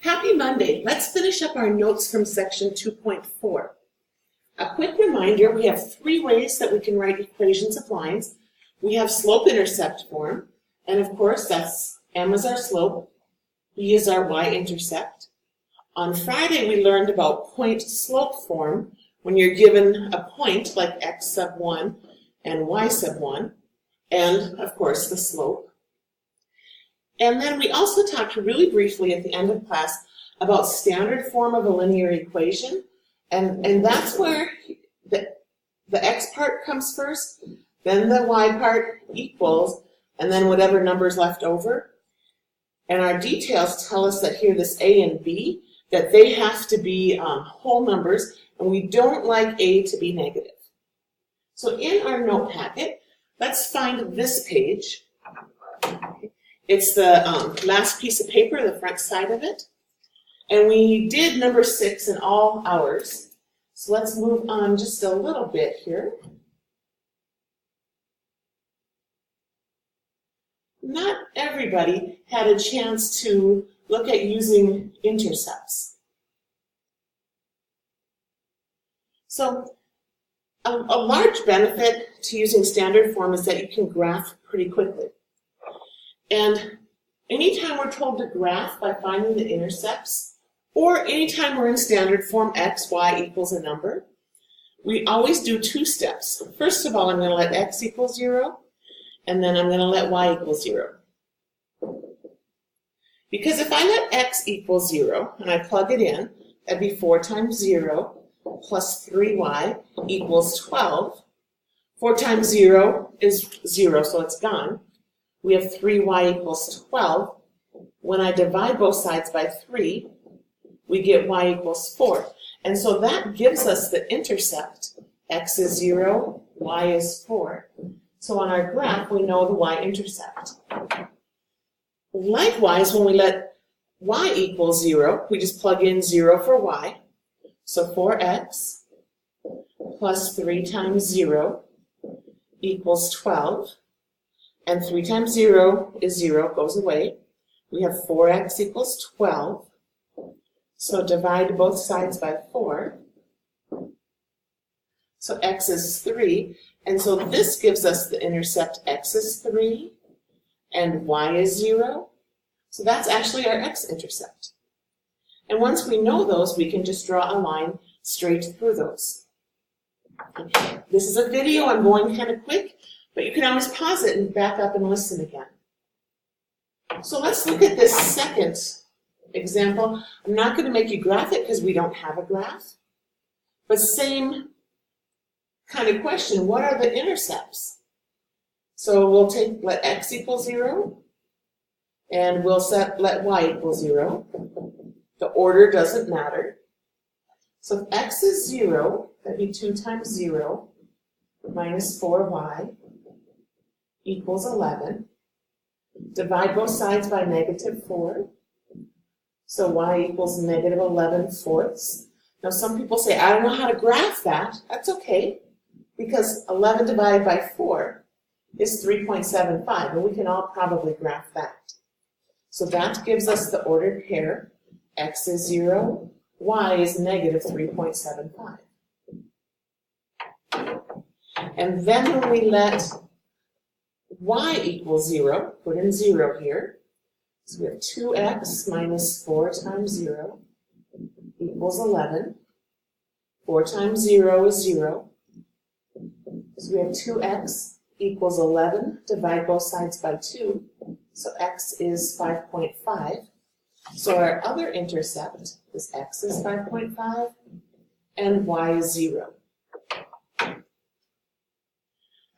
Happy Monday. Let's finish up our notes from section 2.4. A quick reminder, we have three ways that we can write equations of lines. We have slope-intercept form, and of course that's m is our slope, b is our y-intercept. On Friday we learned about point-slope form when you're given a point like x sub 1 and y sub 1, and of course the slope. And then we also talked really briefly at the end of class about standard form of a linear equation, and that's where the x part comes first, then the y part equals, and then whatever number's left over. And our details tell us that here this a and b, that they have to be whole numbers, and we don't like a to be negative. So in our note packet, let's find this page. It's the last piece of paper, the front side of it. And we did number 6 in all hours. So let's move on just a little bit here. Not everybody had a chance to look at using intercepts. So a large benefit to using standard form is that you can graph pretty quickly. And anytime we're told to graph by finding the intercepts, or anytime we're in standard form x, y equals a number, we always do two steps. First of all, I'm going to let x equal 0, and then I'm going to let y equal 0. Because if I let x equal 0, and I plug it in, that'd be 4 times 0 plus 3y equals 12. 4 times 0 is 0, so it's gone. We have 3y equals 12. When I divide both sides by 3, we get y equals 4. And so that gives us the intercept. X is 0, y is 4. So on our graph, we know the y-intercept. Likewise, when we let y equal 0, we just plug in 0 for y. So 4x plus 3 times 0 equals 12. And 3 times 0 is 0, goes away. We have 4x equals 12. So divide both sides by 4. So x is 3. And so this gives us the intercept x is 3 and y is 0. So that's actually our x-intercept. And once we know those, we can just draw a line straight through those. Okay. This is a video. I'm going kind of quick, but you can always pause it and back up and listen again. So let's look at this second example. I'm not going to make you graph it because we don't have a graph. But same kind of question, what are the intercepts? So we'll let x equal 0, and we'll let y equal 0. The order doesn't matter. So if x is 0, that'd be 2 times 0 minus 4y equals 11. Divide both sides by negative 4. So y equals negative 11 fourths. Now some people say, I don't know how to graph that. That's okay, because 11 divided by 4 is 3.75, and we can all probably graph that. So that gives us the ordered pair. X is 0, y is negative 3.75. And then when we let y equal 0, put in 0 here. So we have 2x minus 4 times 0 equals 11. 4 times 0 is 0. So we have 2x equals 11. Divide both sides by 2. So x is 5.5. So our other intercept is x is 5.5 and y is 0.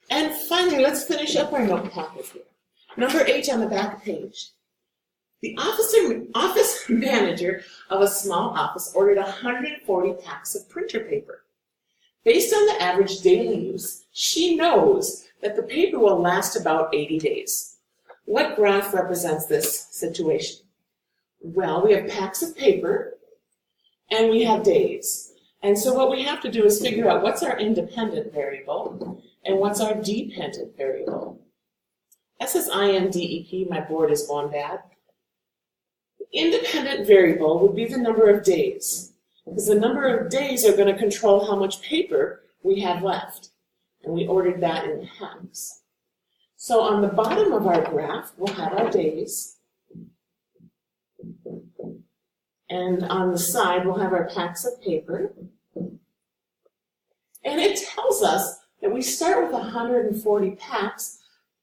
And finally, let's finish up our note packet here. Number 8 on the back page. The office manager of a small office ordered 140 packs of printer paper. Based on the average daily use, she knows that the paper will last about 80 days. What graph represents this situation? Well, we have packs of paper, and we have days. And so what we have to do is figure out what's our independent variable and what's our dependent variable. That says INDEP, my board is going bad. independent variable would be the number of days, because the number of days are going to control how much paper we have left. And we ordered that in packs. So on the bottom of our graph, we'll have our days. And on the side, we'll have our packs of paper. And it tells us that we start with 140 packs.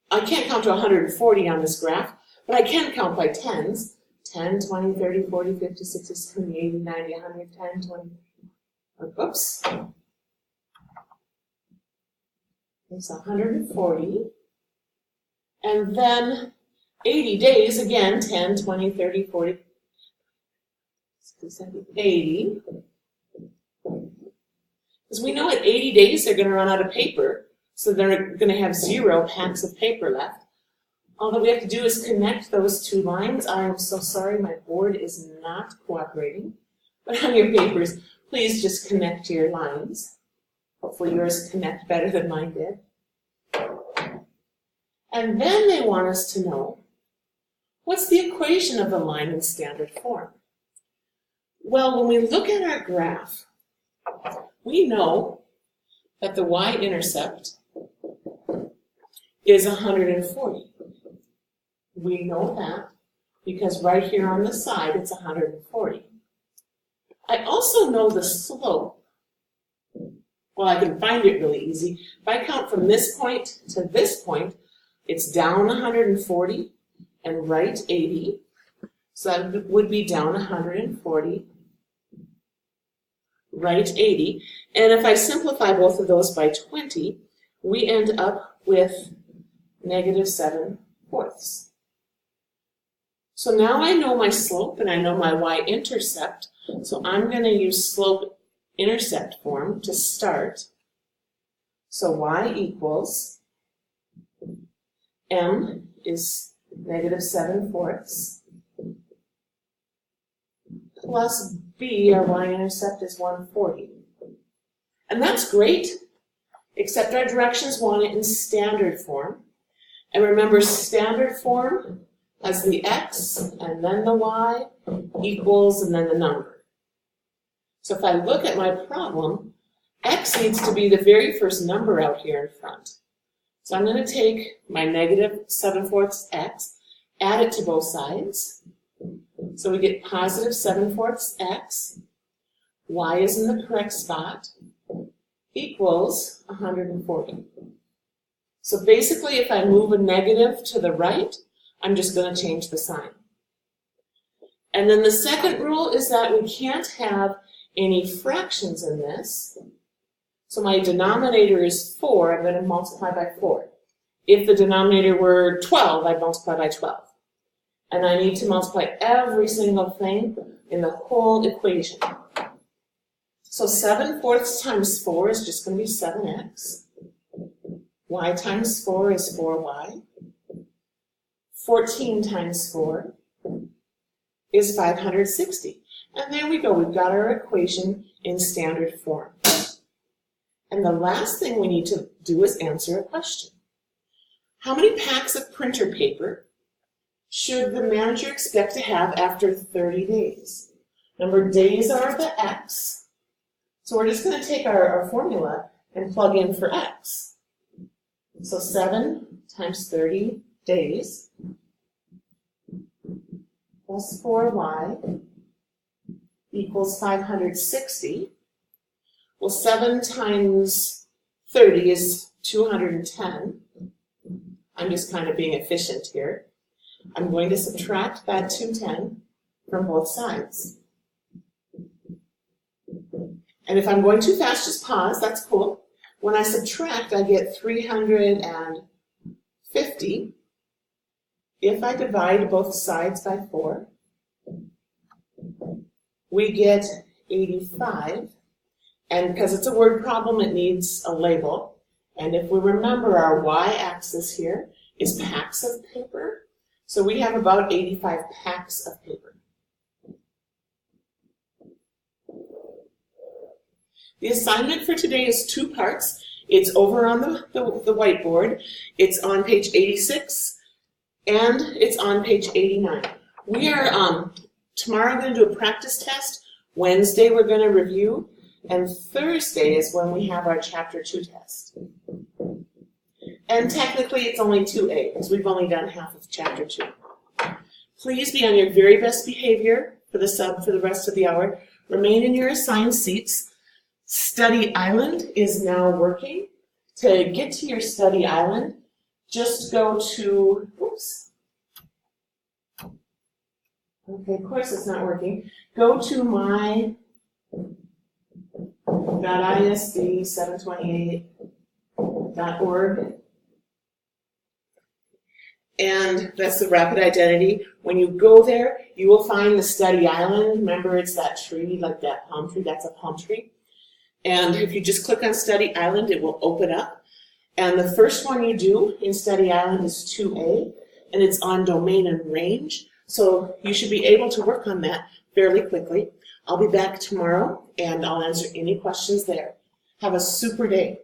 I can't count to 140 on this graph, but I can count by tens. 10, 20, 30, 40, 50, 60, 70, 80, 90, 100, 10, 20. Oops. It's 140. And then 80 days, again, 10, 20, 30, 40, 60, 70, 80. Because we know at 80 days they're going to run out of paper, so they're going to have 0 packs of paper left. All that we have to do is connect those two lines. I am so sorry, my board is not cooperating. But on your papers, please just connect your lines. Hopefully yours connect better than mine did. And then they want us to know, what's the equation of the line in standard form? Well, when we look at our graph, we know that the y-intercept is 140. We know that because right here on the side it's 140. I also know the slope. Well, I can find it really easy. If I count from this point to this point, it's down 140 and right 80. So that would be down 140, right 80. And if I simplify both of those by 20, we end up with -7/4. So now I know my slope and I know my y-intercept. So I'm going to use slope-intercept form to start. So y equals m is -7/4 plus b, our y-intercept is 140. And that's great, except our directions want it in standard form. And remember, standard form has the x and then the y equals and then the number. So if I look at my problem, x needs to be the very first number out here in front. So I'm going to take my -7/4 x, add it to both sides. So we get +7/4 x, y is in the correct spot, equals 140. So basically, if I move a negative to the right, I'm just going to change the sign. And then the second rule is that we can't have any fractions in this. So my denominator is 4, I'm going to multiply by 4. If the denominator were 12, I'd multiply by 12. And I need to multiply every single thing in the whole equation. So 7/4 times 4 is just going to be 7x. Y times 4 is 4y. 14 times 4 is 560. And there we go, we've got our equation in standard form. And the last thing we need to do is answer a question. How many packs of printer paper should the manager expect to have after 30 days? Remember, days are the x. So we're just going to take our formula and plug in for x. So 7 times 30 days plus 4y equals 560. Well, 7 times 30 is 210. I'm just kind of being efficient here. I'm going to subtract that 210 from both sides. And if I'm going too fast, just pause, that's cool. When I subtract, I get 350. If I divide both sides by 4, we get 85. And because it's a word problem, it needs a label. And if we remember, our y-axis here is packs of paper. So we have about 85 packs of paper. The assignment for today is 2 parts. It's over on the whiteboard. It's on page 86 and it's on page 89. We are tomorrow I'm going to do a practice test. Wednesday we're going to review. And Thursday is when we have our Chapter 2 test. And technically it's only 2A because we've only done half of Chapter 2. Please be on your very best behavior for the rest of the hour. Remain in your assigned seats. Study Island is now working. To get to your Study Island, just go to, oops. Okay, of course it's not working. Go to my.isd728.org. And that's the Rapid Identity. When you go there, you will find the Study Island. Remember, it's that tree, like that palm tree. That's a palm tree. And if you just click on Study Island, it will open up. And the first one you do in Study Island is 2A, and it's on domain and range. So you should be able to work on that fairly quickly. I'll be back tomorrow, and I'll answer any questions there. Have a super day.